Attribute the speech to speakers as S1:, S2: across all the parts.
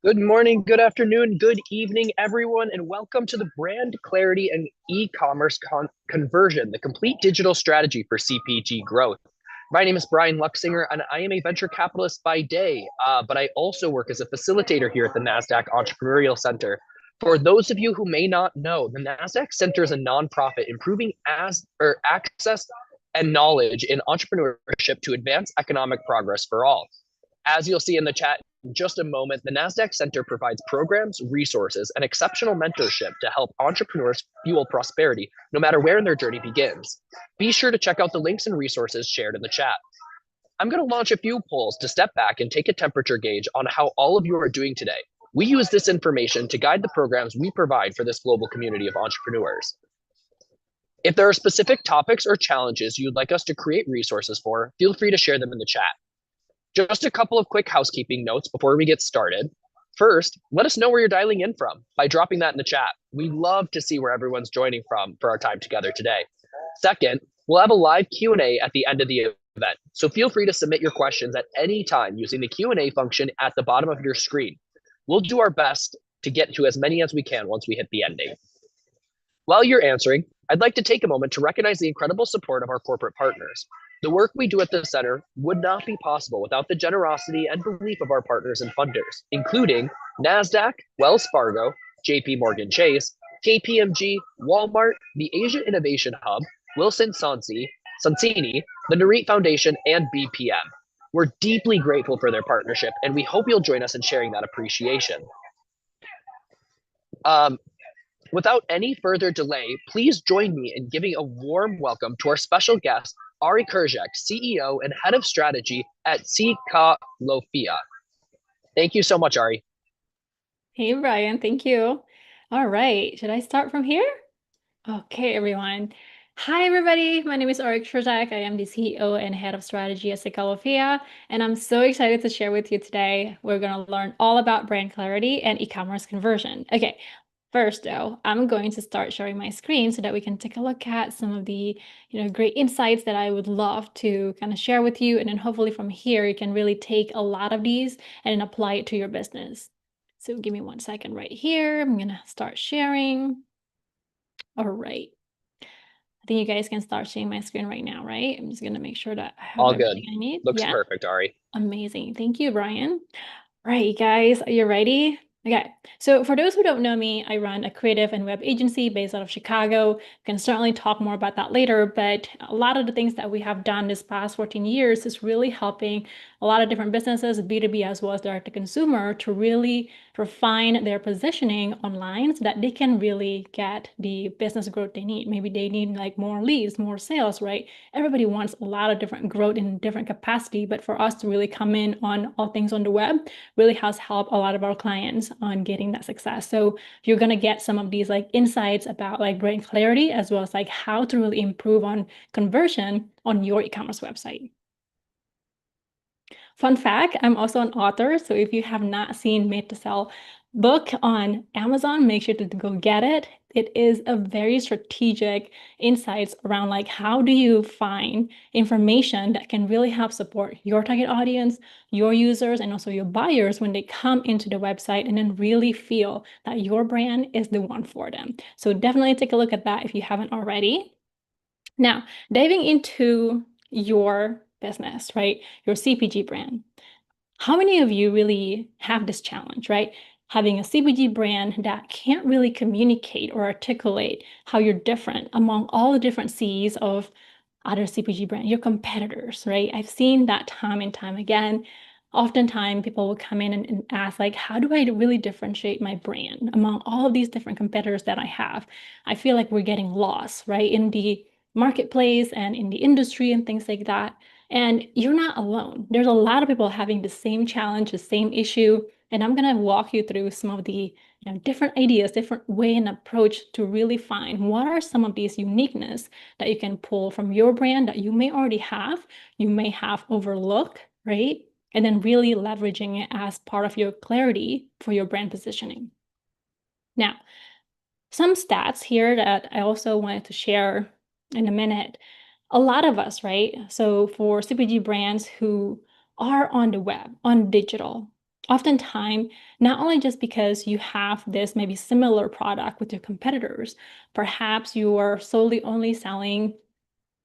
S1: Good morning, good afternoon, good evening, everyone, and welcome to the Brand Clarity and E-commerce Conversion, the complete digital strategy for CPG growth. My name is Brian Luxinger, and I am a venture capitalist by day, but I also work as a facilitator here at the NASDAQ Entrepreneurial Center. For those of you who may not know, the NASDAQ Center is a nonprofit improving access and knowledge in entrepreneurship to advance economic progress for all. As you'll see in the chat in just a moment, the NASDAQ Center provides programs, resources, and exceptional mentorship to help entrepreneurs fuel prosperity, no matter where their journey begins. Be sure to check out the links and resources shared in the chat. I'm going to launch a few polls to step back and take a temperature gauge on how all of you are doing today. We use this information to guide the programs we provide for this global community of entrepreneurs. If there are specific topics or challenges you'd like us to create resources for, feel free to share them in the chat. Just a couple of quick housekeeping notes before we get started. First, let us know where you're dialing in from by dropping that in the chat. We love to see where everyone's joining from for our time together today. Second, we'll have a live Q&A at the end of the event, so feel free to submit your questions at any time using the Q&A function at the bottom of your screen. We'll do our best to get to as many as we can once we hit the ending. While you're answering, I'd like to take a moment to recognize the incredible support of our corporate partners. The work we do at the center would not be possible without the generosity and belief of our partners and funders, including NASDAQ, Wells Fargo, JP Morgan Chase, KPMG, Walmart, the Asia Innovation Hub, Wilson Sonsini, the Narit Foundation, and BPM. We're deeply grateful for their partnership, and we hope you'll join us in sharing that appreciation. Without any further delay, please join me in giving a warm welcome to our special guest, Ari Kurzek, CEO and Head of Strategy at Lofia. Thank you so much, Ari.
S2: Hey, Brian, thank you. All right, should I start from here? Okay, everyone. Hi, everybody. My name is Ari Kurzek. I am the CEO and Head of Strategy at Lofia, and I'm so excited to share with you today. We're going to learn all about brand clarity and e-commerce conversion. Okay, first, though, I'm going to start sharing my screen so that we can take a look at some of the great insights that I would love to kind of share with you. And then hopefully from here, you can really take a lot of these and apply it to your business. So give me 1 second right here. I'm going to start sharing. All right. I think you guys can start seeing my screen right now, right? I'm just going to make sure that I have
S1: All good.
S2: everything I need.
S1: Looks
S2: Yeah.
S1: perfect, Ari.
S2: Amazing. Thank you, Brian. All right, guys, are you ready? Okay, so for those who don't know me, I run a creative and web agency based out of Chicago. We can certainly talk more about that later, but a lot of the things that we have done this past 14 years is really helping a lot of different businesses, B2B as well as direct to consumer, to really refine their positioning online so that they can really get the business growth they need. Maybe they need like more leads, more sales, right? Everybody wants a lot of different growth in different capacity, but for us to really come in on all things on the web really has helped a lot of our clients on getting that success. So you're going to get some of these like insights about like brand clarity as well as like how to really improve on conversion on your e-commerce website. Fun fact, I'm also an author. So if you have not seen Made to Sell book on Amazon, make sure to go get it. It is a very strategic insights around like how do you find information that can really help support your target audience, your users, and also your buyers when they come into the website and then really feel that your brand is the one for them. So definitely take a look at that if you haven't already. Now, diving into your business, right? Your CPG brand. How many of you really have this challenge, right? Having a CPG brand that can't really communicate or articulate how you're different among all the different C's of other CPG brands, your competitors, right? I've seen that time and time again. Oftentimes people will come in and ask like, how do I really differentiate my brand among all of these different competitors that I have? I feel like we're getting lost, right? In the marketplace and in the industry and things like that. And you're not alone. There's a lot of people having the same challenge, the same issue. And I'm going to walk you through some of the different ideas, different way and approach to really find what are some of these uniqueness that you can pull from your brand that you may already have, you may have overlooked, right? And then really leveraging it as part of your clarity for your brand positioning. Now, some stats here that I also wanted to share in a minute. A lot of us, right? So for CPG brands who are on the web, on digital, Oftentimes, not only just because you have this maybe similar product with your competitors, perhaps you are solely only selling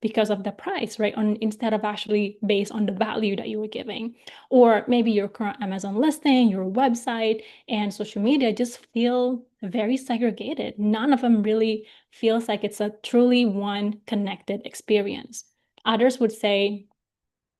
S2: because of the price, right? Instead of actually based on the value that you were giving. Or maybe your current Amazon listing, your website, and social media just feel very segregated. None of them really feels like it's a truly one connected experience. Others would say,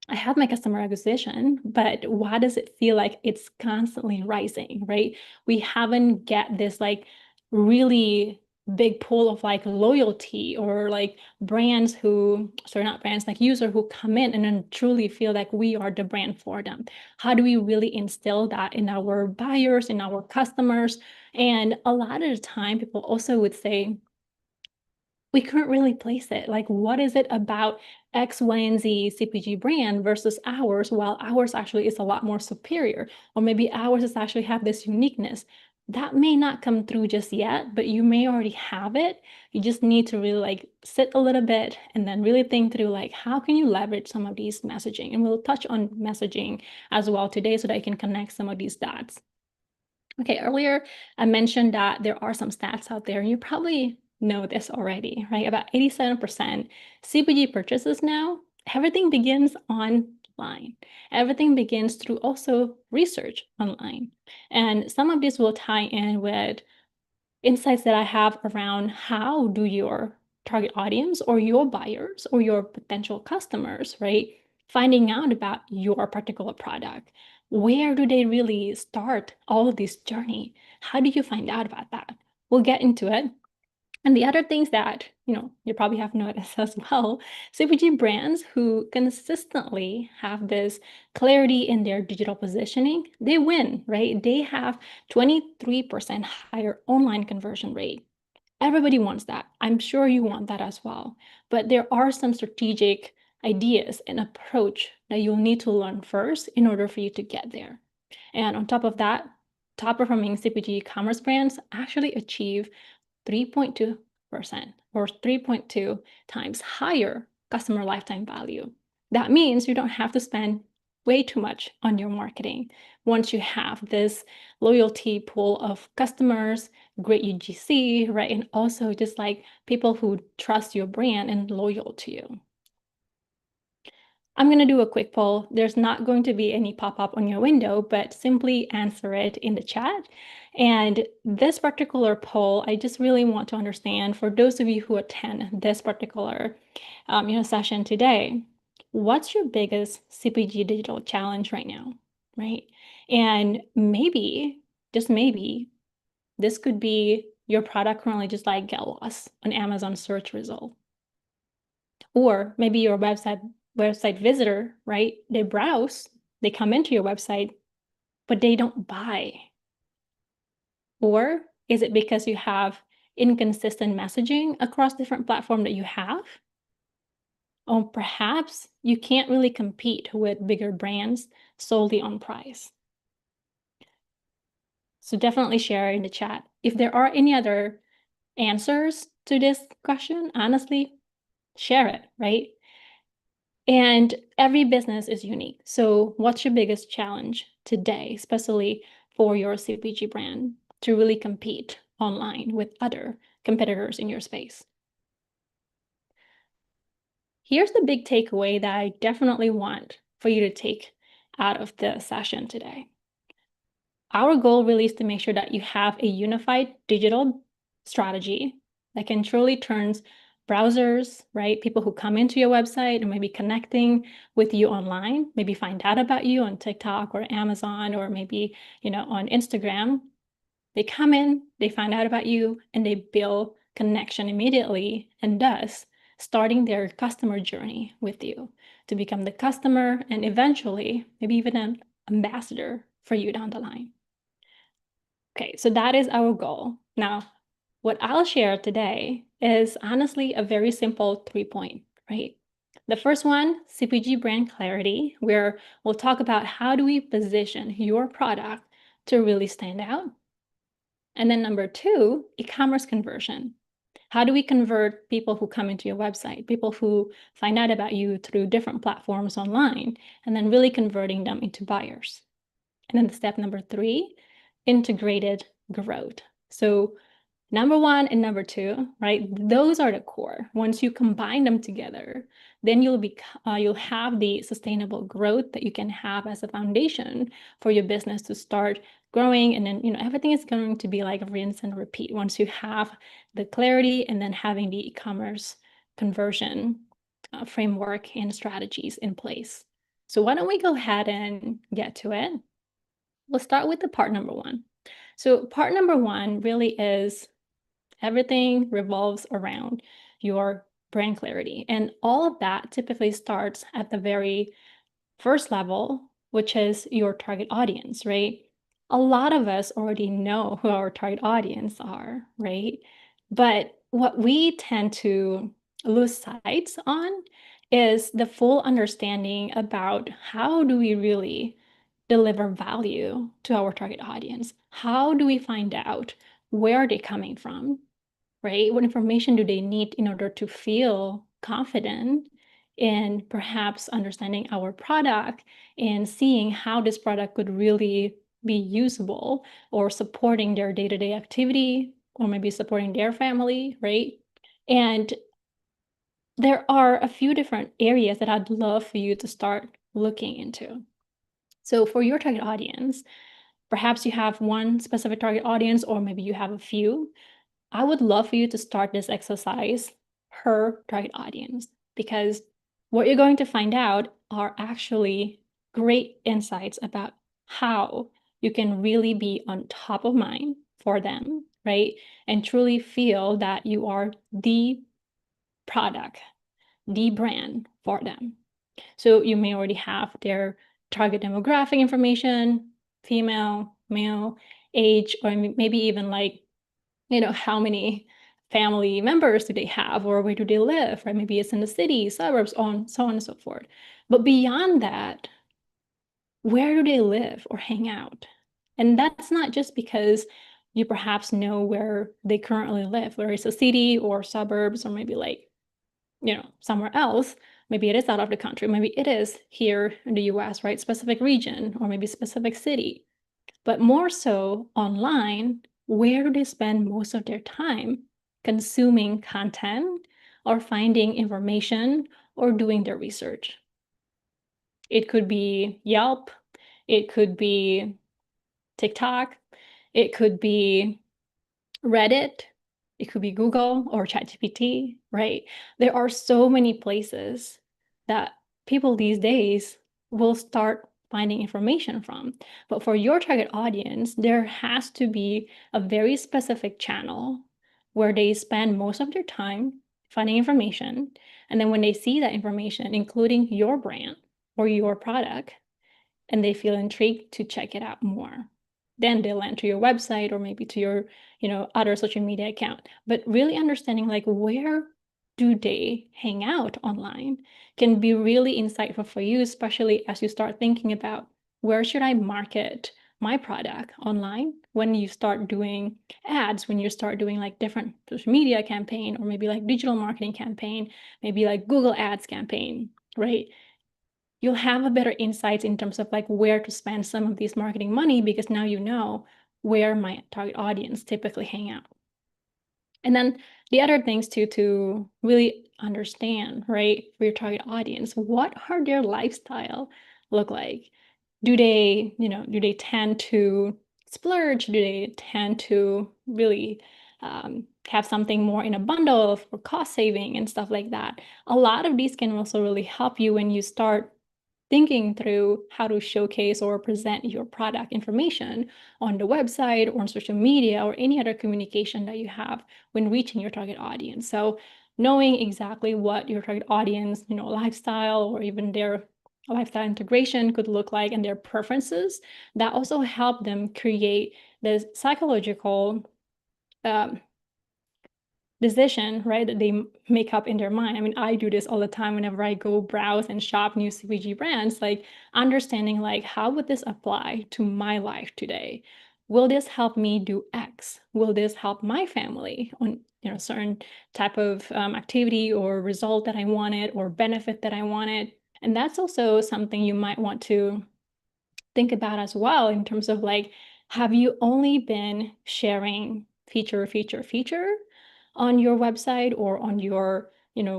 S2: I have my customer acquisition, but why does it feel like it's constantly rising, right? We haven't get this like really big pool of like loyalty or like brands who, sorry, not brands, like user who come in and then truly feel like we are the brand for them. How do we really instill that in our buyers, in our customers? And a lot of the time, people also would say, we couldn't really place it. Like, what is it about X, Y, and Z CPG brand versus ours? While ours actually is a lot more superior, or maybe ours is actually have this uniqueness. That may not come through just yet, but you may already have it. You just need to really like sit a little bit and then really think through like, how can you leverage some of these messaging? And we'll touch on messaging as well today so that you can connect some of these dots. Okay, earlier I mentioned that there are some stats out there, and you probably know this already, right? About 87% CPG purchases now, everything begins online. Everything begins through also research online. And some of this will tie in with insights that I have around how do your target audience or your buyers or your potential customers, right, finding out about your particular product. Where do they really start all of this journey? How do you find out about that? We'll get into it. And the other things that, you probably have noticed as well, CPG brands who consistently have this clarity in their digital positioning, they win, right? They have 23% higher online conversion rate. Everybody wants that. I'm sure you want that as well. But there are some strategic ideas and approach that you'll need to learn first in order for you to get there. And on top of that, top performing CPG commerce brands actually achieve 3.2% or 3.2 times higher customer lifetime value. That means you don't have to spend way too much on your marketing. Once you have this loyalty pool of customers, great UGC, right? And also just like people who trust your brand and loyal to you. I'm going to do a quick poll. There's not going to be any pop-up on your window, but simply answer it in the chat. And this particular poll, I just really want to understand for those of you who attend this particular session today, what's your biggest CPG digital challenge right now, right? And maybe, just maybe, this could be your product currently just like get lost on Amazon search result. Or maybe your website visitor, right? They browse, they come into your website, but they don't buy. Or is it because you have inconsistent messaging across different platforms that you have? Or perhaps you can't really compete with bigger brands solely on price. So definitely share in the chat. If there are any other answers to this question, honestly, share it, right? And every business is unique. So what's your biggest challenge today, especially for your CPG brand, to really compete online with other competitors in your space? Here's the big takeaway that I definitely want for you to take out of the session today. Our goal really is to make sure that you have a unified digital strategy that can truly turn browsers, right? People who come into your website and maybe connecting with you online, maybe find out about you on TikTok or Amazon or maybe, on Instagram. They come in, they find out about you, and they build connection immediately, and thus starting their customer journey with you to become the customer and eventually maybe even an ambassador for you down the line. Okay, so that is our goal. Now, what I'll share today is honestly a very simple 3-point, right? The first one, CPG brand clarity, where we'll talk about how do we position your product to really stand out. And then number 2, e-commerce conversion. How do we convert people who come into your website, people who find out about you through different platforms online, and then really converting them into buyers? And then step number 3, integrated growth. So number 1 and number 2, right? Those are the core. Once you combine them together, then you'll have the sustainable growth that you can have as a foundation for your business to start growing. And then, everything is going to be like a rinse and repeat once you have the clarity and then having the e-commerce conversion framework and strategies in place. So why don't we go ahead and get to it? We'll start with the part number 1. So part number 1 really is everything revolves around your brand clarity. And all of that typically starts at the very first level, which is your target audience, right? A lot of us already know who our target audience are, right? But what we tend to lose sight on is the full understanding about how do we really deliver value to our target audience? How do we find out where are they coming from? Right? What information do they need in order to feel confident in perhaps understanding our product and seeing how this product could really be usable or supporting their day-to-day activity or maybe supporting their family, right? And there are a few different areas that I'd love for you to start looking into. So for your target audience, perhaps you have one specific target audience, or maybe you have a few. I would love for you to start this exercise per target audience, because what you're going to find out are actually great insights about how you can really be on top of mind for them, right? And truly feel that you are the product, the brand for them. So you may already have their target demographic information, female, male, age, or maybe even like, how many family members do they have, or where do they live, right? Maybe it's in the city, suburbs, so on and so forth. But beyond that, where do they live or hang out? And that's not just because you perhaps know where they currently live, whether it's a city or suburbs, or maybe like, somewhere else. Maybe it is out of the country. Maybe it is here in the US, right? Specific region, or maybe specific city. But more so online, where do they spend most of their time consuming content or finding information or doing their research? It could be Yelp, it could be TikTok, it could be Reddit, it could be Google or ChatGPT, right? There are so many places that people these days will start finding information from. But for your target audience, there has to be a very specific channel where they spend most of their time finding information. And then when they see that information, including your brand or your product, and they feel intrigued to check it out more, then they'll enter your website or maybe to your other social media account. But really understanding like where do they hang out online can be really insightful for you, especially as you start thinking about where should I market my product online when you start doing ads, when you start doing like different social media campaign, or maybe like digital marketing campaign, maybe like Google Ads campaign, right? You'll have a better insights in terms of like where to spend some of these marketing money, because now you know where my target audience typically hang out. And then the other things too, to really understand, right, for your target audience, what are their lifestyle look like? Do they tend to splurge? Do they tend to really have something more in a bundle for cost saving and stuff like that? A lot of these can also really help you when you start thinking through how to showcase or present your product information on the website or on social media or any other communication that you have when reaching your target audience. So knowing exactly what your target audience, lifestyle or even their lifestyle integration could look like and their preferences, that also help them create this psychological decision, right, that they make up in their mind. I mean, I do this all the time whenever I go browse and shop new CPG brands, like understanding like, how would this apply to my life today? Will this help me do X? Will this help my family on certain type of activity or result that I wanted or benefit that I wanted? And that's also something you might want to think about as well in terms of like, have you only been sharing feature on your website or on your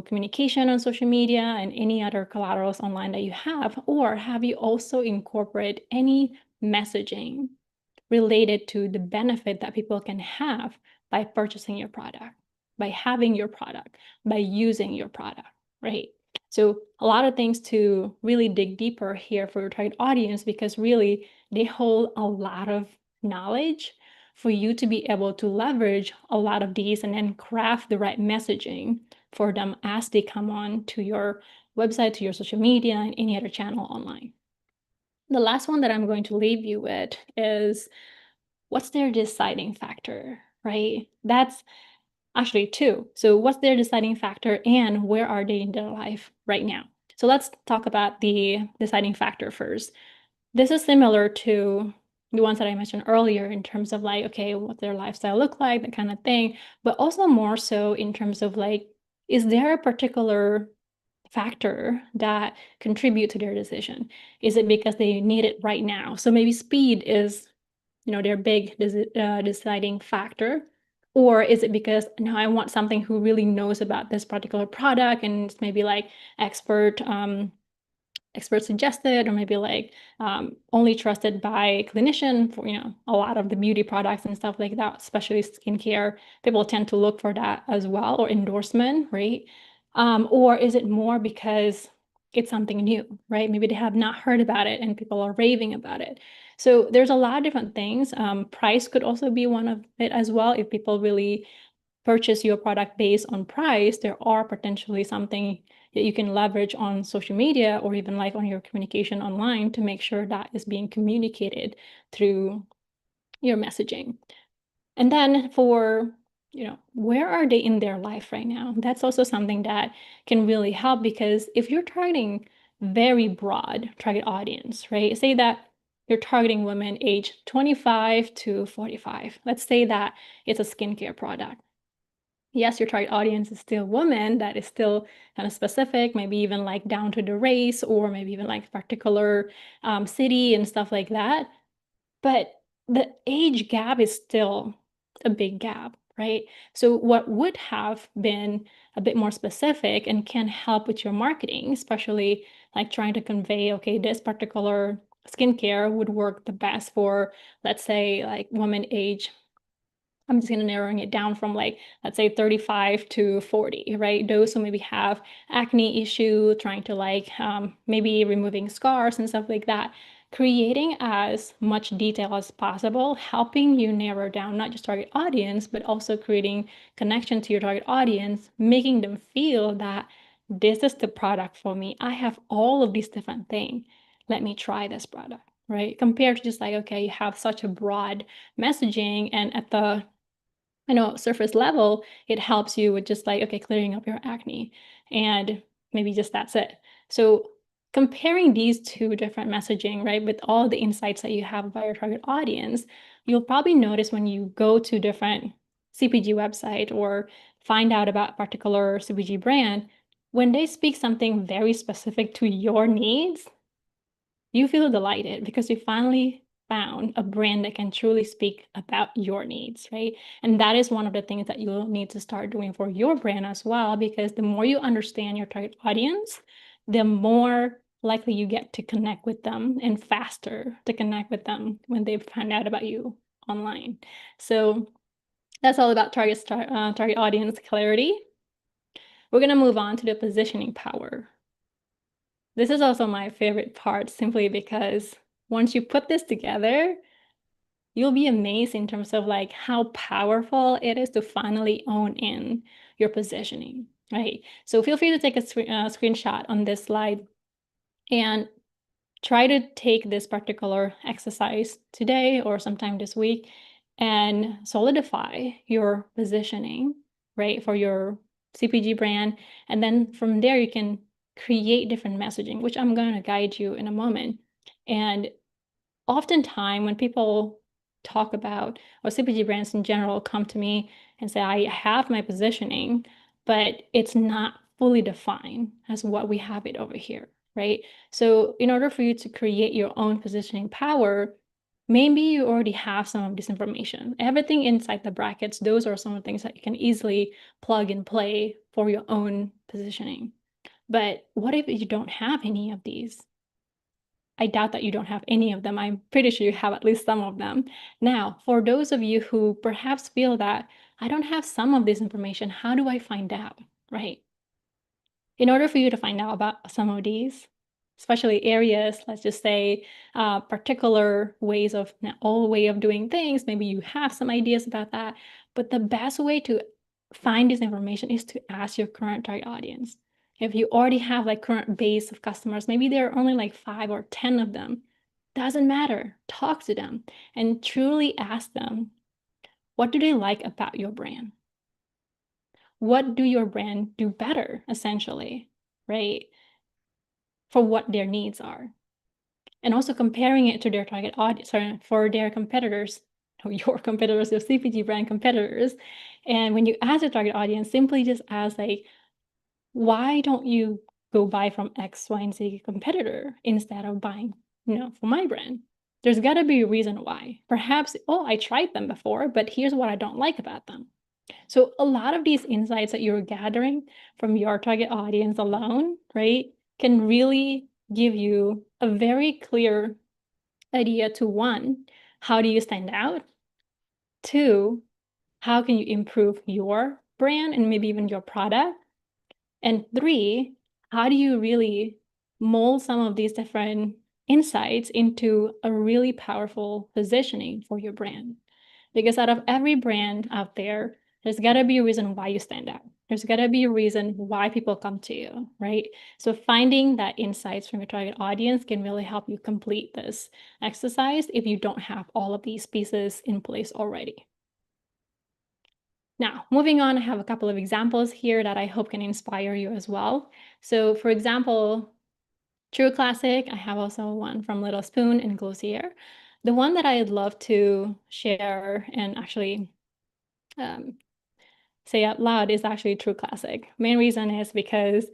S2: communication on social media and any other collaterals online that you have? Or have you also incorporated any messaging related to the benefit that people can have by purchasing your product, by having your product, by using your product, right? So a lot of things to really dig deeper here for your target audience, because really they hold a lot of knowledge for you to be able to leverage a lot of these and then craft the right messaging for them as they come on to your website, to your social media, and any other channel online. The last one that I'm going to leave you with is, what's their deciding factor, right? That's actually two. So what's their deciding factor and where are they in their life right now? So let's talk about the deciding factor first. This is similar to the ones that I mentioned earlier in terms of like, okay, what their lifestyle look like, that kind of thing, but also more so in terms of like, is there a particular factor that contribute to their decision? Is it because they need it right now? So maybe speed is their big deciding factor, or is it because now I want something who really knows about this particular product and it's maybe like expert expert suggested, or maybe like only trusted by clinician for a lot of the beauty products and stuff like that, especially skincare. People tend to look for that as well, or endorsement, right? Or is it more because it's something new, right? Maybe they have not heard about it and people are raving about it. So there's a lot of different things. Price could also be one of it as well. If people really purchase your product based on price, there are potentially something that you can leverage on social media or even like on your communication online to make sure that is being communicated through your messaging. And then for, where are they in their life right now? That's also something that can really help, because if you're targeting very broad target audience, right? Say that you're targeting women age 25 to 45. Let's say that it's a skincare product. Yes, your target audience is still women, that is still kind of specific, maybe even like down to the race, or maybe even like particular city and stuff like that. But the age gap is still a big gap, right? So what would have been a bit more specific and can help with your marketing, especially like trying to convey, okay, this particular skincare would work the best for, let's say, like women age, I'm just going to narrowing it down from like, let's say 35 to 40, right? Those who maybe have acne issue, trying to like maybe removing scars and stuff like that, creating as much detail as possible, helping you narrow down not just target audience, but also creating connection to your target audience, making them feel that this is the product for me. I have all of these different things. Let me try this product, right? Compared to just like, okay, you have such a broad messaging, and at the surface level, it helps you with just like, okay, clearing up your acne, and maybe just that's it. So comparing these two different messaging, right, with all the insights that you have about your target audience, you'll probably notice when you go to different CPG website or find out about a particular CPG brand, when they speak something very specific to your needs, you feel delighted because you finally found a brand that can truly speak about your needs, right? And that is one of the things that you'll need to start doing for your brand as well, because the more you understand your target audience, the more likely you get to connect with them, and faster to connect with them when they find out about you online. So that's all about target audience clarity. We're going to move on to the positioning power. This is also my favorite part, simply because once you put this together, you'll be amazed in terms of like how powerful it is to finally own in your positioning, right? So feel free to take a screenshot on this slide and try to take this particular exercise today or sometime this week and solidify your positioning, right, for your CPG brand. And then from there, you can create different messaging, which I'm going to guide you in a moment. And oftentimes when people talk about, or CPG brands in general come to me and say, I have my positioning, but it's not fully defined as what we have it over here. right? So in order for you to create your own positioning power, maybe you already have some of this information. Everything inside the brackets, those are some of the things that you can easily plug and play for your own positioning. But what if you don't have any of these? I doubt that you don't have any of them. I'm pretty sure you have at least some of them. Now, for those of you who perhaps feel that I don't have some of this information, how do I find out, right? In order for you to find out about some of these, especially areas, let's just say particular ways of old way of doing things, maybe you have some ideas about that, but the best way to find this information is to ask your current target audience. If you already have like current base of customers, maybe there are only like 5 or 10 of them, doesn't matter. Talk to them and truly ask them, what do they like about your brand? What do your brand do better, essentially, right? For what their needs are. And also comparing it to their target audience, sorry, for their competitors, or your competitors, your CPG brand competitors. And when you ask your target audience, simply just ask like, why don't you go buy from X, Y, and Z competitor instead of buying, for my brand? There's got to be a reason why. Perhaps, oh, I tried them before, but here's what I don't like about them. So a lot of these insights that you're gathering from your target audience alone, right, can really give you a very clear idea to one, how do you stand out? Two, how can you improve your brand and maybe even your product? And three, how do you really mold some of these different insights into a really powerful positioning for your brand? Because out of every brand out there's got to be a reason why you stand out. There's got to be a reason why people come to you, right? So finding that insights from your target audience can really help you complete this exercise if you don't have all of these pieces in place already. Now, moving on, I have a couple of examples here that I hope can inspire you as well. So for example, True Classic, I have also one from Little Spoon and Glossier. The one that I'd love to share and actually say out loud is actually True Classic. Main reason is because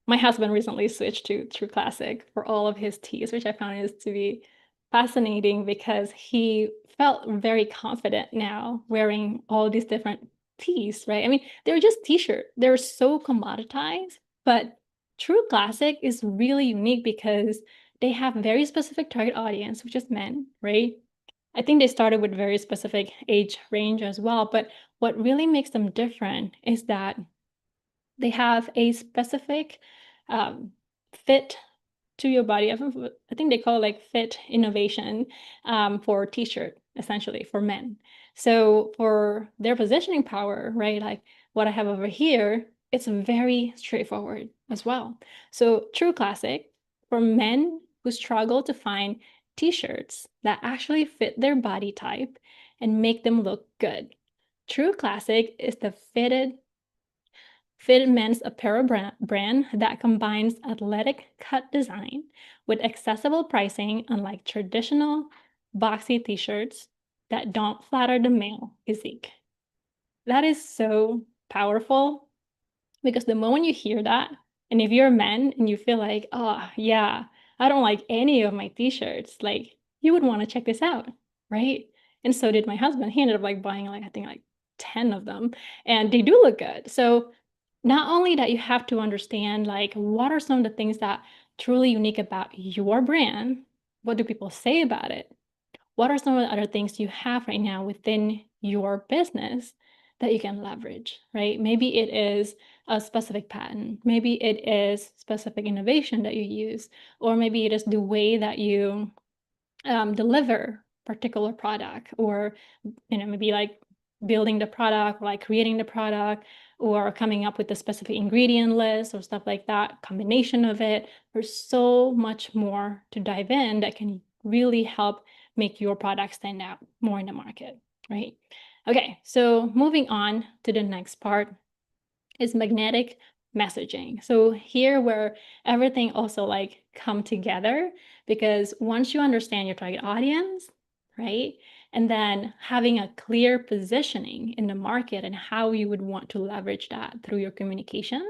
S2: my husband recently switched to True Classic for all of his teas, which I found is to be fascinating because he felt very confident now wearing all these different teas, right? I mean, they're just t-shirts. They're so commoditized, but True Classic is really unique because they have very specific target audience, which is men, right? I think they started with very specific age range as well, but what really makes them different is that they have a specific fit to your body. I think they call it like fit innovation for t-shirt, essentially for men. So for their positioning power, right, like what I have over here, it's very straightforward as well. So True Classic for men who struggle to find t-shirts that actually fit their body type and make them look good. True Classic is the fitted men's apparel brand that combines athletic cut design with accessible pricing, unlike traditional boxy t-shirts that don't flatter the male physique. That is so powerful because the moment you hear that, and if you're a man and you feel like, oh yeah, I don't like any of my t-shirts, like you would want to check this out, right? And so did my husband. He ended up like buying like, I think like 10 of them, and they do look good. So not only that you have to understand like what are some of the things that truly unique about your brand, what do people say about it, what are some of the other things you have right now within your business that you can leverage, right? Maybe it is a specific patent, maybe it is specific innovation that you use, or maybe it is the way that you deliver particular product, or maybe like building the product, or like creating the product, or coming up with a specific ingredient list or stuff like that, combination of it. There's so much more to dive in that can really help make your product stand out more in the market, right? Okay, so moving on to the next part is magnetic messaging. So here where everything also like come together, because once you understand your target audience, right, and then having a clear positioning in the market and how you would want to leverage that through your communication,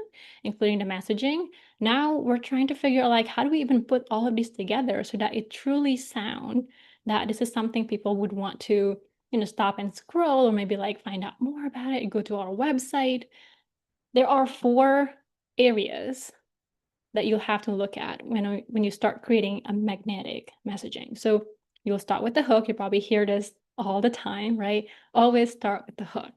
S2: including the messaging. Now we're trying to figure out like, how do we even put all of these together so that it truly sound that this is something people would want to, stop and scroll, or maybe like find out more about it, go to our website. There are 4 areas that you'll have to look at when you start creating a magnetic messaging. So you'll start with the hook. You probably hear this all the time, right? Always start with the hook.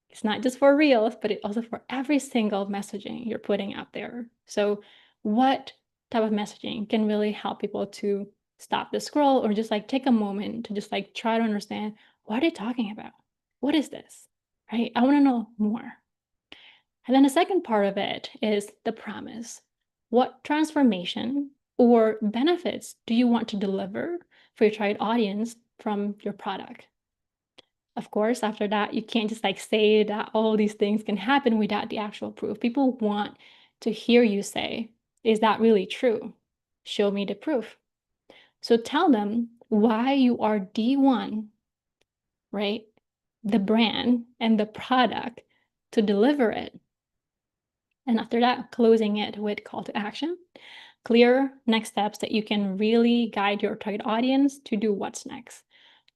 S2: It's not just for Reels, but it's also for every single messaging you're putting out there. So what type of messaging can really help people to stop the scroll, or just like take a moment to just like try to understand, what are they talking about? What is this? Right? I want to know more. And then the second part of it is the promise. What transformation or benefits do you want to deliver for your target audience from your product? Of course, after that, you can't just like say that all these things can happen without the actual proof. People want to hear you say, is that really true? Show me the proof. So tell them why you are D1, right? The brand and the product to deliver it. And after that, closing it with call to action, clear next steps that you can really guide your target audience to do what's next.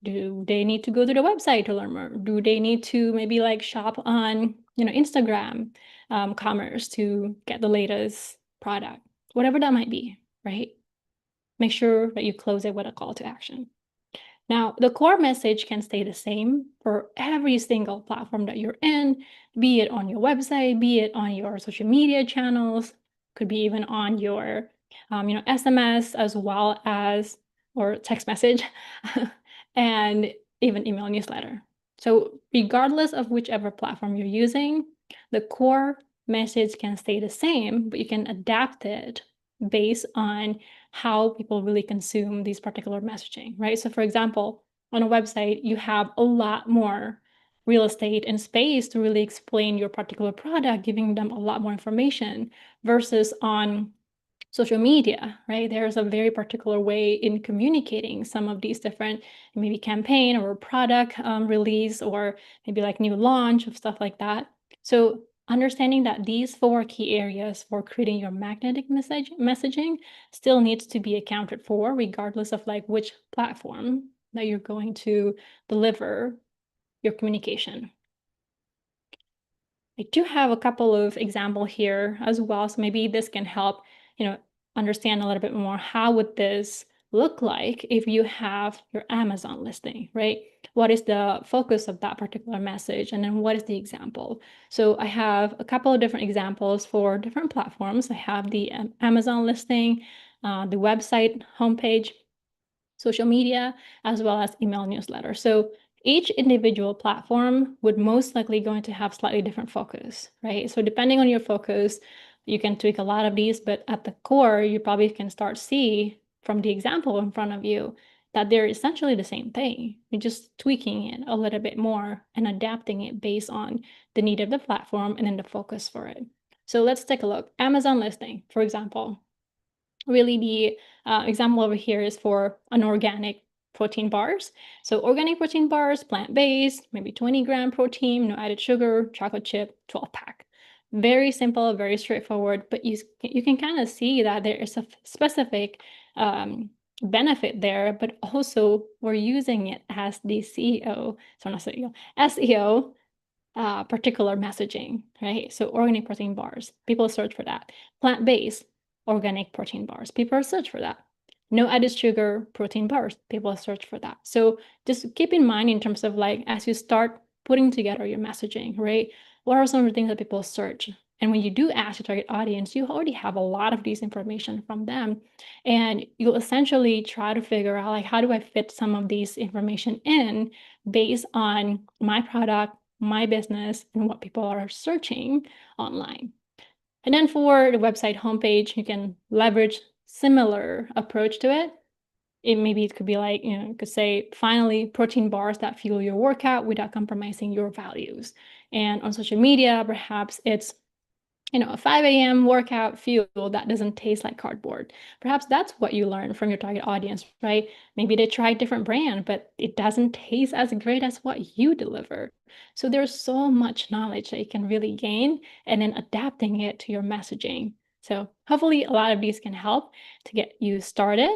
S2: Do they need to go to the website to learn more? Do they need to maybe like shop on, Instagram commerce to get the latest product? Whatever that might be, right? Make sure that you close it with a call to action. Now, the core message can stay the same for every single platform that you're in, be it on your website, be it on your social media channels, could be even on your, SMS as well as, or text message, and even email newsletter. So regardless of whichever platform you're using, the core message can stay the same, but you can adapt it based on how people really consume these particular messaging, right? So for example, on a website, you have a lot more real estate and space to really explain your particular product, giving them a lot more information versus on social media, right? There's a very particular way in communicating some of these different maybe campaign or product release, or maybe like new launch of stuff like that. So understanding that these 4 key areas for creating your magnetic messaging still needs to be accounted for, regardless of like which platform that you're going to deliver your communication. I do have a couple of examples here as well, so maybe this can help, understand a little bit more. How would this look like if you have your Amazon listing, right? What is the focus of that particular message? And then what is the example? So I have a couple of different examples for different platforms. I have the Amazon listing, the website homepage, social media, as well as email newsletter. So each individual platform would most likely going to have slightly different focus, right? So depending on your focus, you can tweak a lot of these, but at the core, you probably can start see from the example in front of you that they're essentially the same thing. You're just tweaking it a little bit more and adapting it based on the need of the platform and then the focus for it. So let's take a look. Amazon listing, for example. Really, the example over here is for an organic protein bars. So organic protein bars, plant-based, maybe 20-gram protein, no added sugar, chocolate chip, 12-pack. Very simple, very straightforward, but you can kind of see that there is a specific benefit there, but also we're using it as the CEO, so not CEO, SEO particular messaging, right? So organic protein bars, people search for that. Plant-based, organic protein bars, people search for that. No added sugar protein bars, people search for that. So just keep in mind in terms of like, as you start putting together your messaging, right? What are some of the things that people search? And when you do ask your target audience, you already have a lot of these information from them. And you'll essentially try to figure out like, how do I fit some of these information in based on my product, my business, and what people are searching online. And then for the website homepage, you can leverage similar approach to it. It could be like, you could say, finally, protein bars that fuel your workout without compromising your values. And on social media, perhaps it's a 5 a.m. workout fuel that doesn't taste like cardboard. Perhaps that's what you learn from your target audience, right? Maybe they try a different brand, but it doesn't taste as great as what you deliver. So there's so much knowledge that you can really gain and then adapting it to your messaging. So hopefully a lot of these can help to get you started.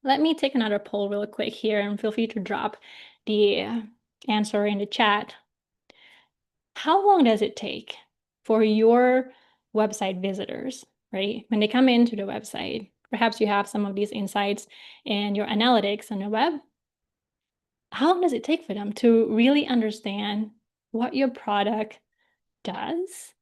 S2: Let me take another poll real quick here and feel free to drop the answer in the chat. How long does it take for your website visitors, right? When they come into the website, perhaps you have some of these insights in your analytics on the web. How long does it take for them to really understand what your product does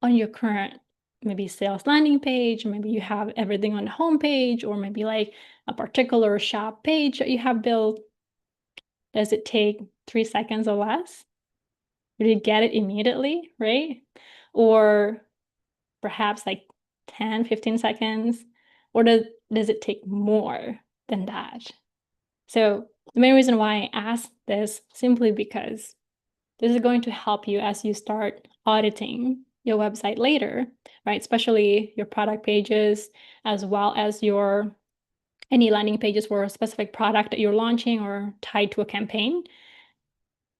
S2: on your current maybe sales landing page, or maybe you have everything on the home page, or maybe like a particular shop page that you have built? Does it take 3 seconds or less? Do you get it immediately, right? Or perhaps like 10, 15 seconds? Or does it take more than that? So the main reason why I asked this simply because this is going to help you as you start auditing your website later, right? Especially your product pages, as well as your any landing pages for a specific product that you're launching or tied to a campaign.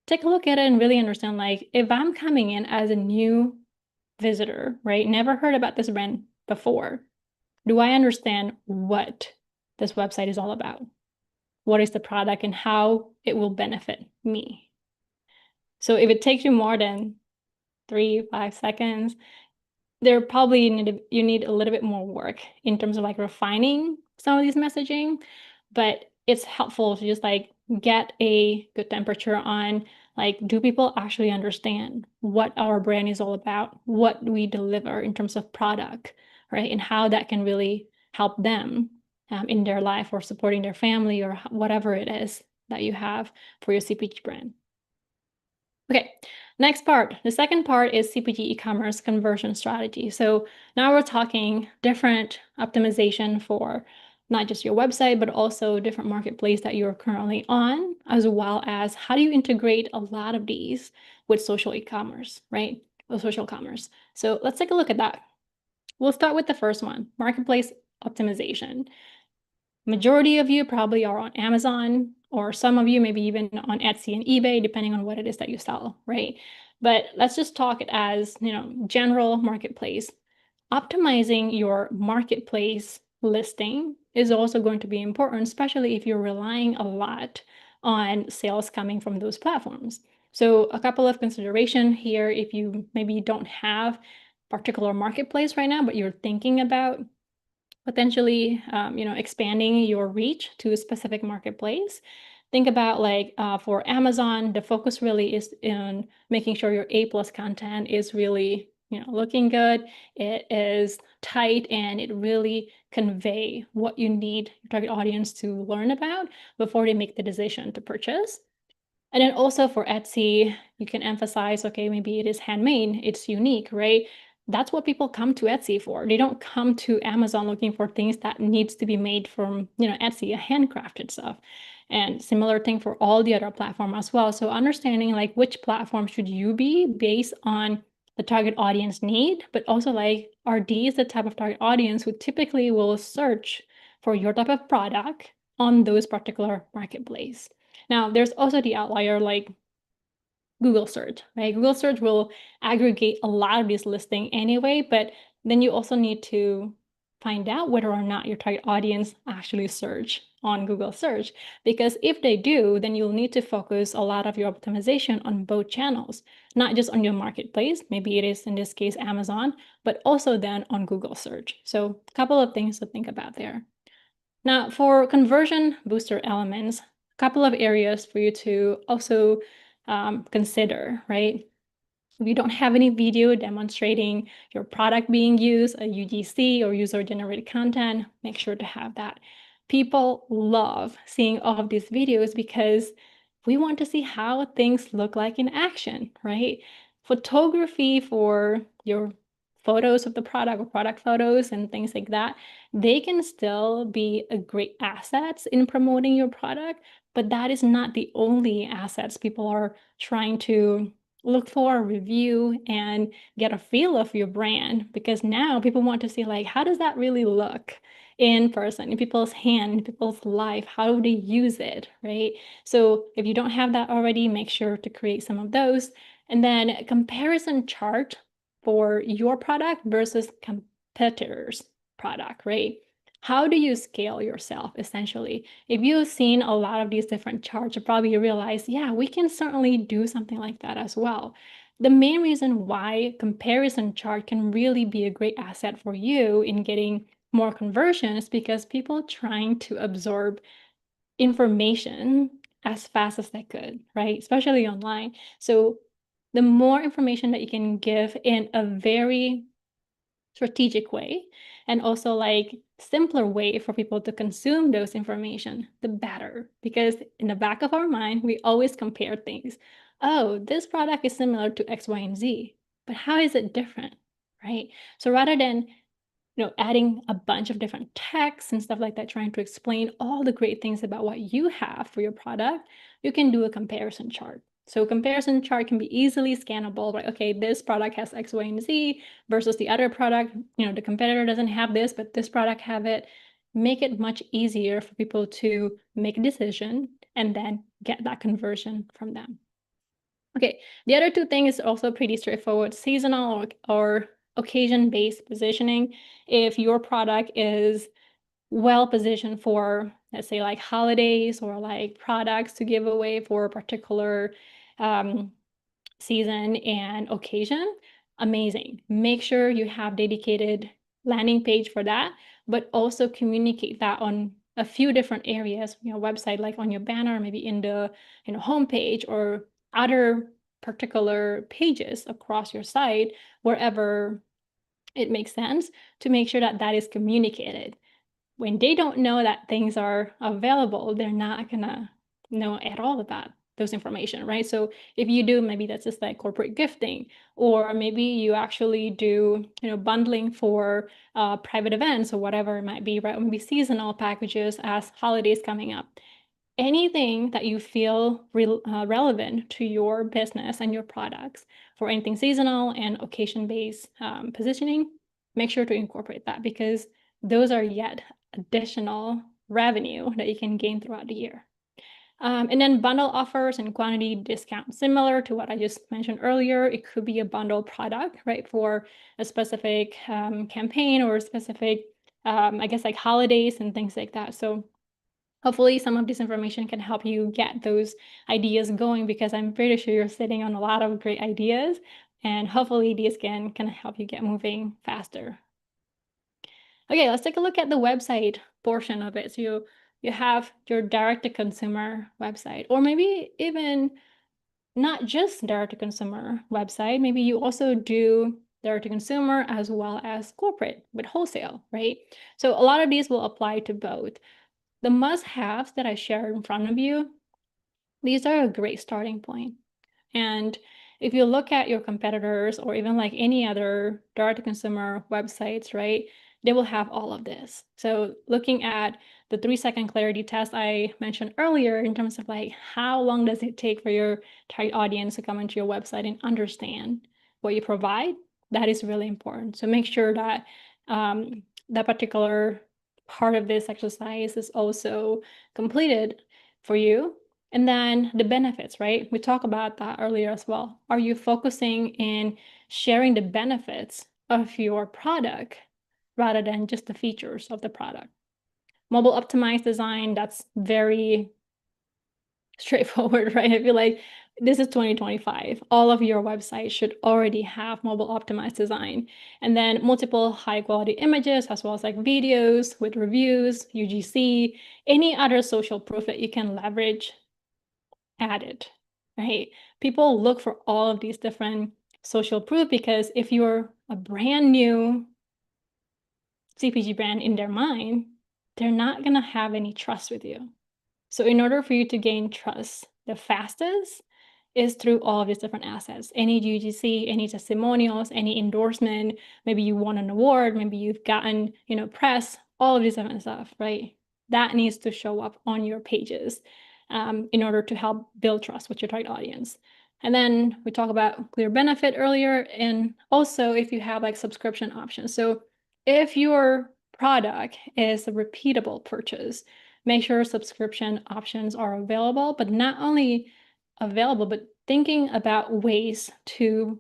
S2: Take a look at it and really understand, like, if I'm coming in as a new visitor, right? Never heard about this brand before. Do I understand what this website is all about? What is the product and how it will benefit me? So if it takes you more than 3, 5 seconds, you need a little bit more work in terms of like refining some of these messaging, but it's helpful to just like get a good temperature on, like, do people actually understand what our brand is all about, what we deliver in terms of product, right? And how that can really help them in their life or supporting their family or whatever it is that you have for your CPG brand. Okay, next part. The second part is CPG e-commerce conversion strategy. So now we're talking different optimization for not just your website, but also different marketplace that you're currently on, as well as how do you integrate a lot of these with social e-commerce, right? With social commerce. So let's take a look at that. We'll start with the first one, marketplace optimization. Majority of you probably are on Amazon, or some of you maybe even on Etsy and eBay, depending on what it is that you sell, right? But let's just talk it as, general marketplace. Optimizing your marketplace listing is also going to be important, especially if you're relying a lot on sales coming from those platforms. So a couple of consideration here, if you maybe don't have particular marketplace right now, but you're thinking about potentially, expanding your reach to a specific marketplace. Think about like for Amazon, the focus really is in making sure your A+ content is really, looking good. It is tight and it really convey what you need your target audience to learn about before they make the decision to purchase. And then also for Etsy, you can emphasize, okay, maybe it is handmade, it's unique, right? That's what people come to Etsy for. They don't come to Amazon looking for things that needs to be made from, Etsy, handcrafted stuff. And similar thing for all the other platforms as well. So understanding like which platform should you be based on the target audience need, but also like, are these the type of target audience who typically will search for your type of product on those particular marketplace? Now, there's also the outlier like Google search, right? Google search will aggregate a lot of these listings anyway, but then you also need to find out whether or not your target audience actually search on Google search. Because if they do, then you'll need to focus a lot of your optimization on both channels, not just on your marketplace, maybe it is in this case Amazon, but also then on Google search. So a couple of things to think about there. Now, for conversion booster elements, a couple of areas for you to also consider, right? If you don't have any video demonstrating your product being used, a UGC or user-generated content, make sure to have that. People love seeing all of these videos because we want to see how things look like in action, right? Photography for your photos of the product or product photos and things like that, they can still be a great assets in promoting your product, but that is not the only assets people are trying to look for a review and get a feel of your brand, because now people want to see like, how does that really look in person, in people's hand, in people's life? How do they use it, right? So if you don't have that already, make sure to create some of those. And then a comparison chart for your product versus competitors' product, right? How do you scale yourself essentially? If you've seen a lot of these different charts, you probably realize, yeah, we can certainly do something like that as well. The main reason why comparison chart can really be a great asset for you in getting more conversions, because people trying to absorb information as fast as they could, right? Especially online. So the more information that you can give in a very strategic way, and also like simpler way for people to consume those information, the better. Because in the back of our mind, we always compare things. Oh, this product is similar to X, Y, and Z, but how is it different, right? So rather than adding a bunch of different texts and stuff like that, trying to explain all the great things about what you have for your product, you can do a comparison chart. So a comparison chart can be easily scannable, right? Okay, this product has X, Y, and Z versus the other product. The competitor doesn't have this, but this product have it. Make it much easier for people to make a decision and then get that conversion from them. Okay, the other two things is also pretty straightforward: seasonal or occasion-based positioning. If your product is well positioned for, let's say, like holidays or like products to give away for a particular season and occasion, amazing. Make sure you have dedicated landing page for that, but also communicate that on a few different areas, website, like on your banner, maybe in the homepage or other particular pages across your site, wherever it makes sense, to make sure that that is communicated. When they don't know that things are available, they're not gonna know at all about those information, right? So if you do, maybe that's just like corporate gifting, or maybe you actually do, bundling for private events or whatever it might be, right? Or maybe seasonal packages as holidays coming up. Anything that you feel relevant to your business and your products for anything seasonal and occasion-based positioning, make sure to incorporate that, because those are yet additional revenue that you can gain throughout the year. And then bundle offers and quantity discounts, similar to what I just mentioned earlier. It could be a bundle product, right, for a specific campaign or specific, I guess, like holidays and things like that. So hopefully some of this information can help you get those ideas going, because I'm pretty sure you're sitting on a lot of great ideas, and hopefully these can help you get moving faster. Okay, let's take a look at the website portion of it. So you have your direct-to-consumer website, or maybe even not just direct-to-consumer website. Maybe you also do direct-to-consumer as well as corporate with wholesale, right? So a lot of these will apply to both. The must-haves that I shared in front of you, these are a great starting point. And if you look at your competitors or even like any other direct-to-consumer websites, right, they will have all of this. So looking at the 3-second clarity test I mentioned earlier, in terms of like how long does it take for your target audience to come into your website and understand what you provide, that is really important. So make sure that that particular part of this exercise is also completed for you. And then the benefits, right? We talked about that earlier as well. Are you focusing in sharing the benefits of your product rather than just the features of the product? Mobile optimized design, that's very straightforward, right? I feel like this is 2025. All of your websites should already have mobile optimized design. And then multiple high quality images, as well as like videos with reviews, UGC, any other social proof that you can leverage, add it, right? People look for all of these different social proof, because if you're a brand new CPG brand in their mind, they're not gonna have any trust with you. So in order for you to gain trust the fastest is through all of these different assets. Any UGC, any testimonials, any endorsement, maybe you won an award, maybe you've gotten, press, all of this different stuff, right? That needs to show up on your pages in order to help build trust with your target audience. And then we talk about clear benefit earlier, and also if you have like subscription options. So if your product is a repeatable purchase, make sure subscription options are available, but not only available, but thinking about ways to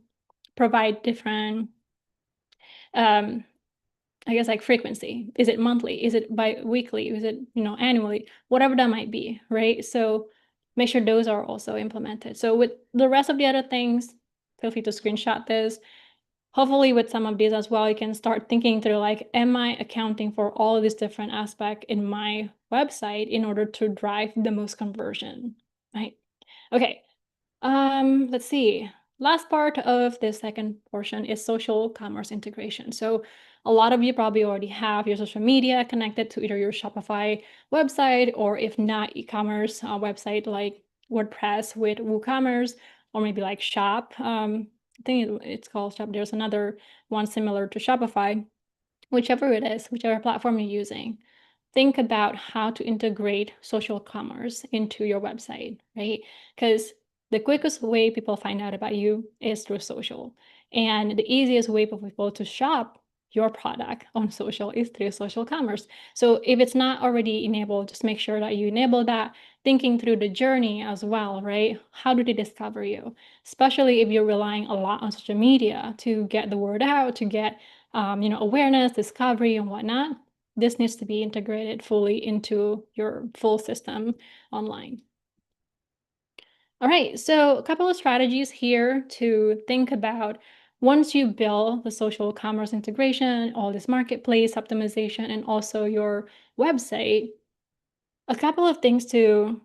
S2: provide different I guess like frequency. Is it monthly? Is it bi-weekly? Is it, annually? Whatever that might be, right? So make sure those are also implemented. So with the rest of the other things, feel free to screenshot this. Hopefully with some of these as well, you can start thinking through like, am I accounting for all of these different aspects in my website in order to drive the most conversion, right? Okay, let's see. Last part of the second portion is social commerce integration. So a lot of you probably already have your social media connected to either your Shopify website, or if not, e-commerce website like WordPress with WooCommerce, or maybe like Shop. I think it's called Shop. There's another one similar to Shopify. Whichever it is, whichever platform you're using, think about how to integrate social commerce into your website, right? Because the quickest way people find out about you is through social. And the easiest way for people to shop your product on social is through social commerce. So if it's not already enabled, just make sure that you enable that, thinking through the journey as well, right? How do they discover you? Especially if you're relying a lot on social media to get the word out, to get awareness, discovery, and whatnot. This needs to be integrated fully into your full system online. All right, so a couple of strategies here to think about once you build the social commerce integration, all this marketplace optimization, and also your website. A couple of things to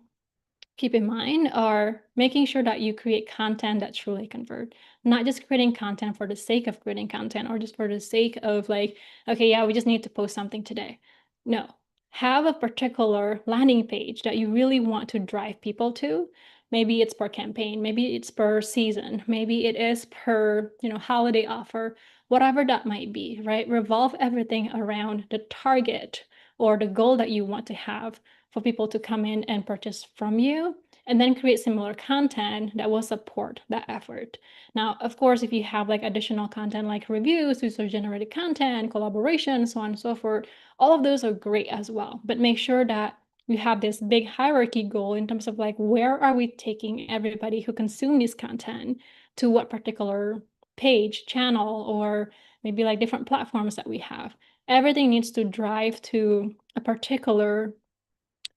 S2: keep in mind are making sure that you create content that truly convert, not just creating content for the sake of creating content or just for the sake of like, okay, yeah, we just need to post something today. No, have a particular landing page that you really want to drive people to. Maybe it's per campaign, maybe it's per season, maybe it is per, holiday offer, whatever that might be, right? Revolve everything around the target or the goal that you want to have for people to come in and purchase from you, and then create similar content that will support that effort. Now, of course, if you have like additional content like reviews, user-generated content, collaboration, so on and so forth, all of those are great as well. But make sure that you have this big hierarchy goal in terms of like, where are we taking everybody who consume this content to what particular page, channel, or maybe like different platforms that we have. Everything needs to drive to a particular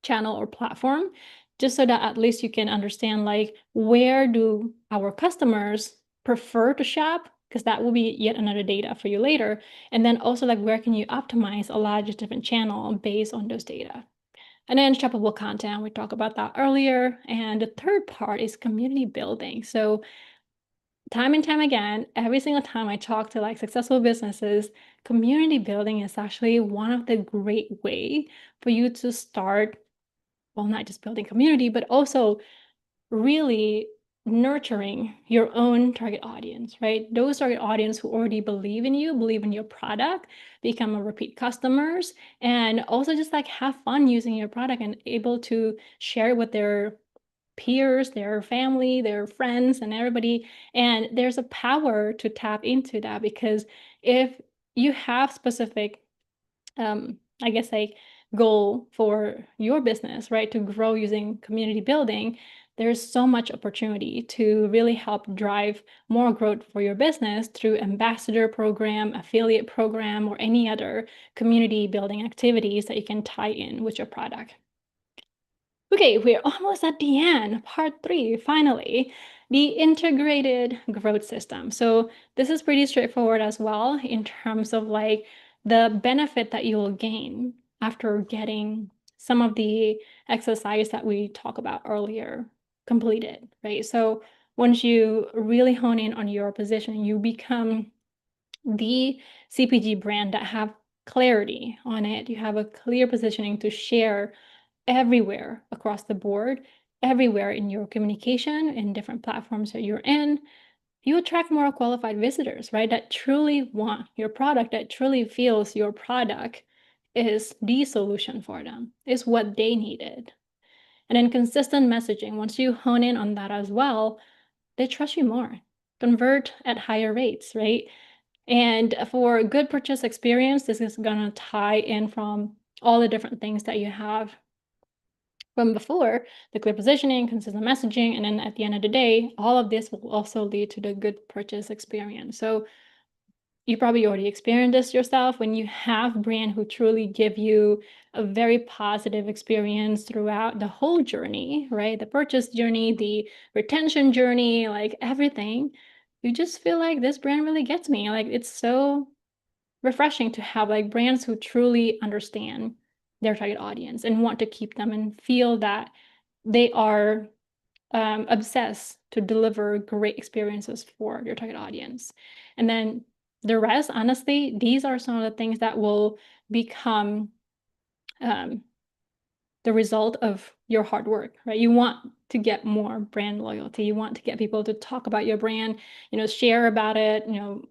S2: channel or platform, just so that at least you can understand like, where do our customers prefer to shop, because that will be yet another data for you later. And then also like, where can you optimize a lot of different channel based on those data. And then shoppable content, we talked about that earlier. And the third part is community building. So time and time again, every single time I talk to like successful businesses, community building is actually one of the great way for you to start, well, not just building community, but also really nurturing your own target audience, right? Those target audience who already believe in you, believe in your product, become a repeat customers, and also just like have fun using your product and able to share with their peers, their family, their friends, and everybody. And there's a power to tap into that, because if you have specific I guess like goal for your business, right, to grow using community building, there's so much opportunity to really help drive more growth for your business through ambassador program, affiliate program, or any other community building activities that you can tie in with your product. Okay, we're almost at the end, part 3, finally, the integrated growth system. So this is pretty straightforward as well in terms of like the benefit that you will gain after getting some of the exercise that we talked about earlier completed, right? So once you really hone in on your position, you become the CPG brand that have clarity on it. You have a clear positioning to share everywhere across the board, everywhere in your communication, in different platforms that you're in. You attract more qualified visitors, right? That truly want your product, that truly feels your product is the solution for them, is what they needed. And then consistent messaging, once you hone in on that as well, they trust you more, convert at higher rates, right? And for a good purchase experience, this is going to tie in from all the different things that you have from before, the clear positioning, consistent messaging, and then at the end of the day, all of this will also lead to the good purchase experience. So you probably already experienced this yourself when you have brands who truly give you a very positive experience throughout the whole journey, right? The purchase journey, the retention journey, like everything. You just feel like this brand really gets me. Like it's so refreshing to have like brands who truly understand their target audience and want to keep them and feel that they are obsessed to deliver great experiences for your target audience. And then the rest, honestly, these are some of the things that will become um, the result of your hard work, right? You want to get more brand loyalty. You want to get people to talk about your brand, share about it,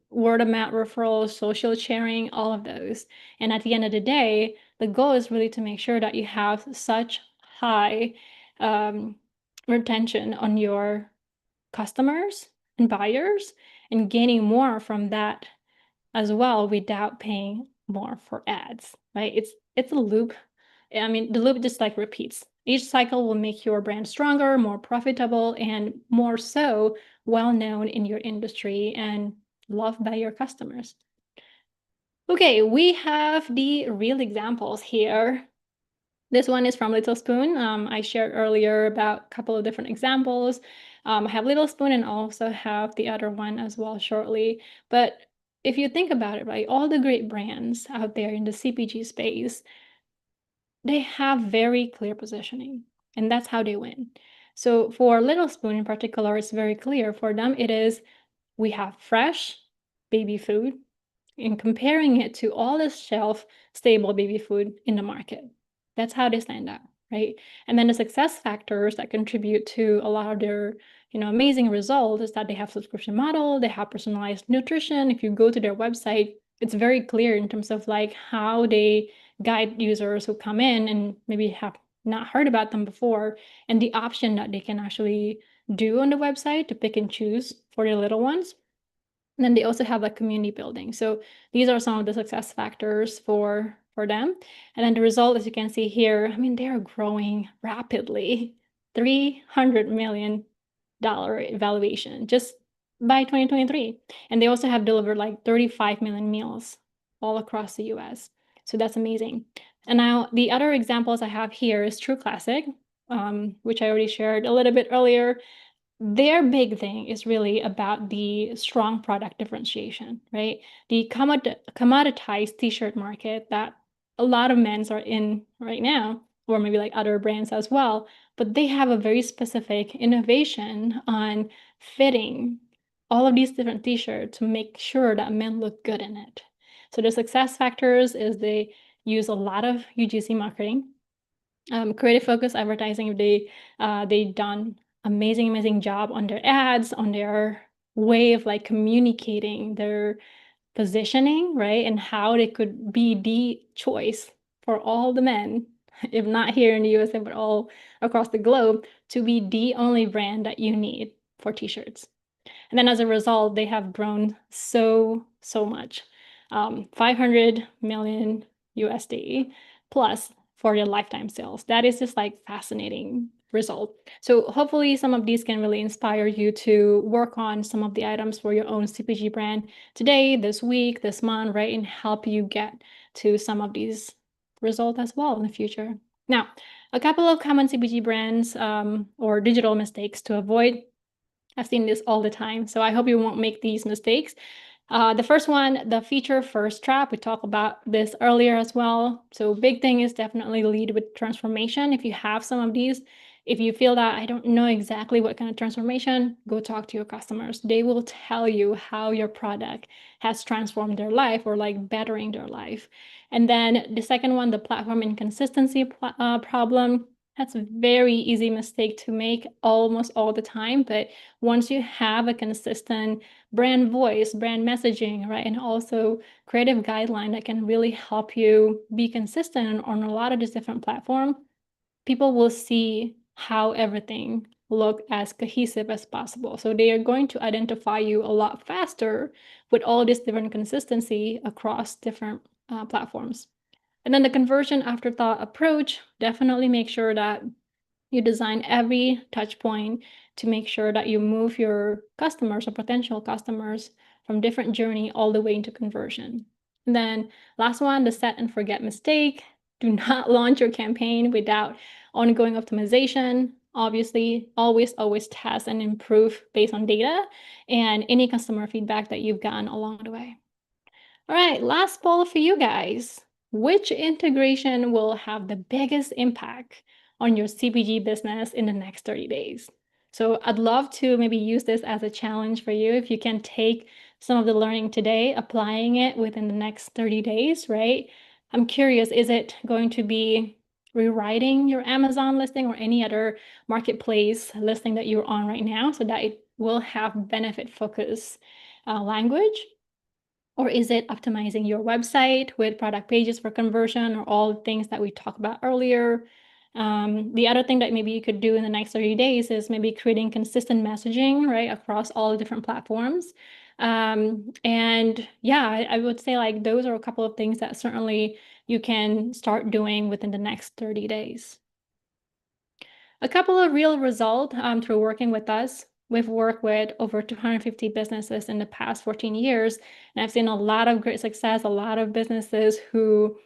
S2: word of mouth referrals, social sharing, all of those. And at the end of the day, the goal is really to make sure that you have such high um, retention on your customers and buyers and gaining more from that as well without paying more for ads, right? It's a loop. I mean, the loop just like repeats. Each cycle will make your brand stronger, more profitable, and more so well-known in your industry and loved by your customers. Okay, we have the real examples here. This one is from Little Spoon. I shared earlier about a couple of different examples. I have Little Spoon and also have the other one as well shortly. But if you think about it, right, all the great brands out there in the CPG space, they have very clear positioning, and that's how they win. So for Little Spoon in particular, it's very clear. For them, it is we have fresh baby food and comparing it to all the shelf stable baby food in the market. That's how they stand out, right? And then the success factors that contribute to a lot of their, amazing results is that they have subscription model, they have personalized nutrition. If you go to their website, it's very clear in terms of like how they guide users who come in and maybe have not heard about them before, and the option that they can actually do on the website to pick and choose for their little ones. And then they also have like community building. So these are some of the success factors for them. And then the result, as you can see here, I mean, they're growing rapidly, $300 million valuation just by 2023. And they also have delivered like 35 million meals all across the US. So that's amazing. And now the other examples I have here is True Classic, which I already shared a little bit earlier. Their big thing is really about the strong product differentiation, right? The commoditized t-shirt market that a lot of men's are in right now, or maybe like other brands as well, but they have a very specific innovation on fitting all of these different t-shirts to make sure that men look good in it. So the success factors is they use a lot of UGC marketing, creative focus advertising. They done amazing job on their ads, on their way of like communicating their positioning, right? And how they could be the choice for all the men, if not here in the USA, but all across the globe, to be the only brand that you need for t-shirts. And then as a result, they have grown so much. 500 million USD plus for their lifetime sales. That is just like fascinating result. So hopefully some of these can really inspire you to work on some of the items for your own CPG brand today, this week, this month, right? And help you get to some of these results as well in the future. Now, a couple of common CPG brands or digital mistakes to avoid. I've seen this all the time, so I hope you won't make these mistakes. The first one, the feature first trap. We talked about this earlier as well. So big thing is definitely lead with transformation. If you have some of these, if you feel that I don't know exactly what kind of transformation, go talk to your customers. They will tell you how your product has transformed their life or like bettering their life. And then the second one, the platform inconsistency problem. That's a very easy mistake to make almost all the time. But once you have a consistent brand voice, brand messaging, right? And also creative guideline that can really help you be consistent on a lot of these different platforms, people will see how everything look as cohesive as possible. So they are going to identify you a lot faster with all this different consistency across different platforms. And then the conversion afterthought approach, definitely make sure that you design every touch point to make sure that you move your customers or potential customers from different journey all the way into conversion. And then last one, the set and forget mistake. Do not launch your campaign without ongoing optimization. Obviously, always test and improve based on data and any customer feedback that you've gotten along the way. All right, last poll for you guys. Which integration will have the biggest impact on your CPG business in the next 30 days? So I'd love to maybe use this as a challenge for you. If you can take some of the learning today, applying it within the next 30 days, right? I'm curious, is it going to be rewriting your Amazon listing or any other marketplace listing that you're on right now so that it will have benefit focus language? Or is it optimizing your website with product pages for conversion or all the things that we talked about earlier? The other thing that maybe you could do in the next 30 days is maybe creating consistent messaging, right, across all the different platforms. And yeah, I would say like those are a couple of things that certainly you can start doing within the next 30 days. A couple of real results through working with us. We've worked with over 250 businesses in the past 14 years, and I've seen a lot of great success, a lot of businesses who,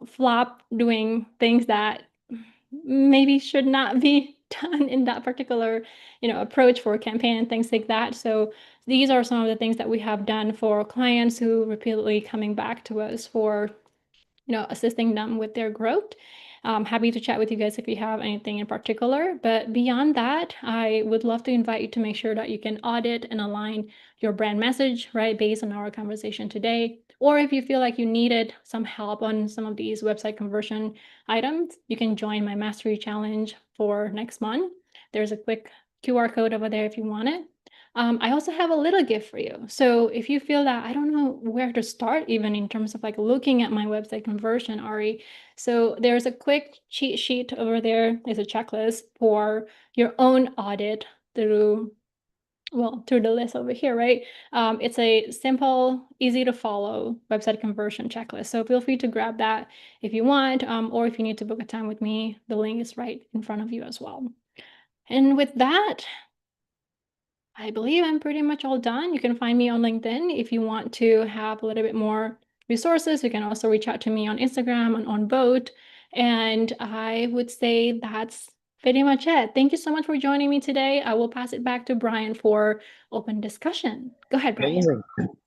S2: flop doing things that maybe should not be done in that particular, approach for a campaign and things like that. So these are some of the things that we have done for clients who repeatedly coming back to us for assisting them with their growth. I'm happy to chat with you guys if you have anything in particular. But beyond that, I would love to invite you to make sure that you can audit and align your brand message, right, based on our conversation today. Or if you feel like you needed some help on some of these website conversion items, you can join my mastery challenge for next month. There's a quick QR code over there if you want it. I also have a little gift for you. So if you feel that I don't know where to start, even in terms of like looking at my website conversion, Ari, so there's a quick cheat sheet over there. There's a checklist for your own audit through the list over here, right? It's a simple, easy to follow website conversion checklist. So feel free to grab that if you want, or if you need to book a time with me, the link is right in front of you as well. And with that, I believe I'm pretty much all done. You can find me on LinkedIn if you want to have a little bit more resources. You can also reach out to me on Instagram and on both. And I would say that's pretty much it. Thank you so much for joining me today. I will pass it back to Brian for open discussion. Go ahead, Brian.
S1: Amazing.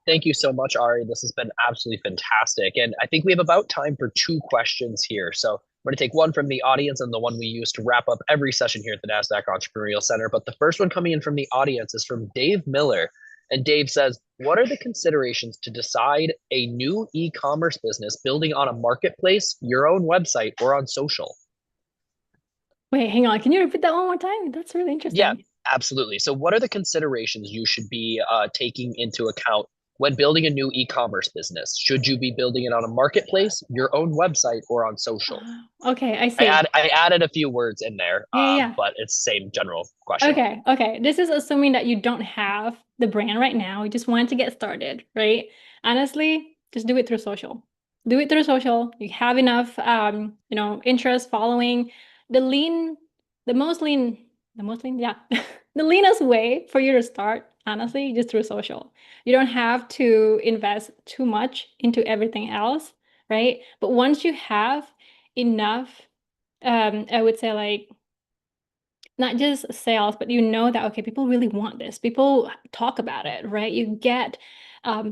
S1: Thank you so much, Ari. This has been absolutely fantastic. And I think we have about time for two questions here. So I'm going to take one from the audience and the one we use to wrap up every session here at the NASDAQ Entrepreneurial Center. But the first one coming in from the audience is from Dave Miller. And Dave says, what are the considerations to decide a new e-commerce business building on a marketplace, your own website, or on social?
S2: Wait, hang on. Can you repeat that one more time? That's really interesting.
S1: Yeah, absolutely. So what are the considerations you should be taking into account when building a new e-commerce business? Should you be building it on a marketplace, your own website, or on social?
S2: Okay, I see.
S1: I added a few words in there,
S2: Yeah.
S1: but it's the same general question.
S2: Okay. This is assuming that you don't have the brand right now. You just want to get started, right? Honestly, just do it through social. Do it through social. You have enough, interest, following. The yeah, the leanest way for you to start, honestly, just through social. You don't have to invest too much into everything else, right? But once you have enough, I would say like not just sales, but that, okay, people really want this. People talk about it, right? You get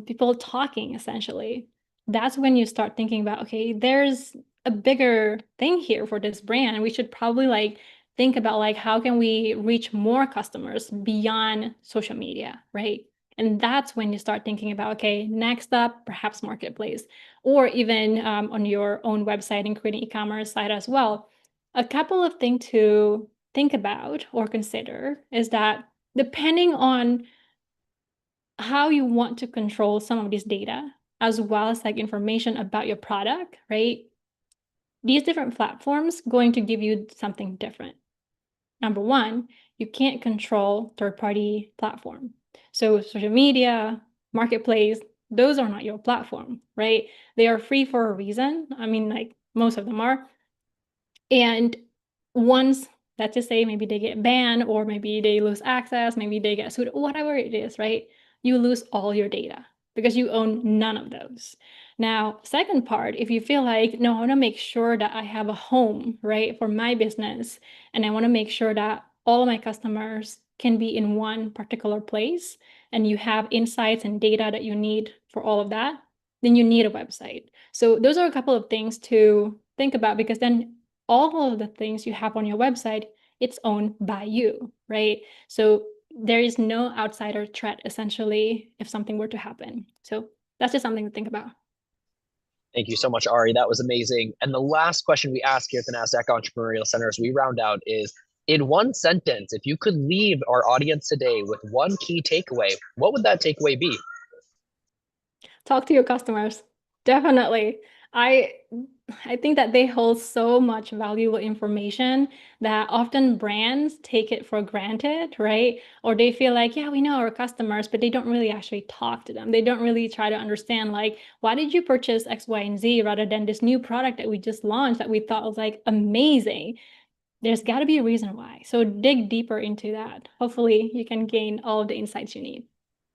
S2: people talking essentially. That's when you start thinking about, okay, there's a bigger thing here for this brand. We should probably like think about like, how can we reach more customers beyond social media, right? And that's when you start thinking about, okay, next up, perhaps marketplace, or even on your own website and creating e-commerce site as well. A couple of things to think about or consider is that depending on how you want to control some of this data, as well as like information about your product, right? These different platforms going to give you something different. Number one, you can't control third-party platform. So social media, marketplace, those are not your platform, right? They are free for a reason. I mean, like most of them are. And once, let's just say maybe they get banned or maybe they lose access, maybe they get sued, whatever it is, right? You lose all your data because you own none of those. Now, second part, if you feel like, no, I want to make sure that I have a home, right, for my business, and I want to make sure that all of my customers can be in one particular place, and you have insights and data that you need for all of that, then you need a website. So those are a couple of things to think about, because then all of the things you have on your website, it's owned by you, right? So there is no outsider threat, essentially, if something were to happen. So that's just something to think about.
S1: Thank you so much, Ari. That was amazing. And the last question we ask here at the NASDAQ Entrepreneurial Center as we round out is, in one sentence, if you could leave our audience today with one key takeaway, what would that takeaway be?
S2: Talk to your customers. Definitely. I I think that they hold so much valuable information that often brands take it for granted, right? Or they feel like, yeah, we know our customers, but they don't really actually talk to them. They don't really try to understand, like, why did you purchase X, Y, and Z rather than this new product that we just launched that we thought was like amazing? There's got to be a reason why. So dig deeper into that. Hopefully, you can gain all of the insights you need.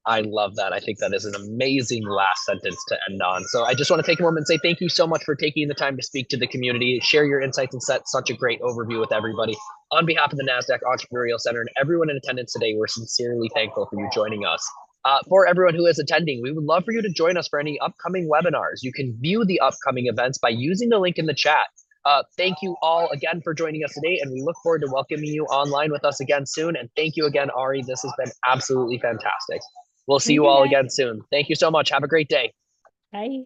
S1: I love that. I think that is an amazing last sentence to end on. So I just want to take a moment and say thank you so much for taking the time to speak to the community, share your insights, and set such a great overview with everybody. On behalf of the NASDAQ Entrepreneurial Center and everyone in attendance today, we're sincerely thankful for you joining us. For everyone who is attending, we would love for you to join us for any upcoming webinars. You can view the upcoming events by using the link in the chat. Thank you all again for joining us today, and we look forward to welcoming you online with us again soon. And thank you again, Ari. This has been absolutely fantastic. We'll see
S2: Thank
S1: you
S2: you,
S1: all
S2: guys.
S1: again soon. Thank you so much. Have a great day.
S2: Bye.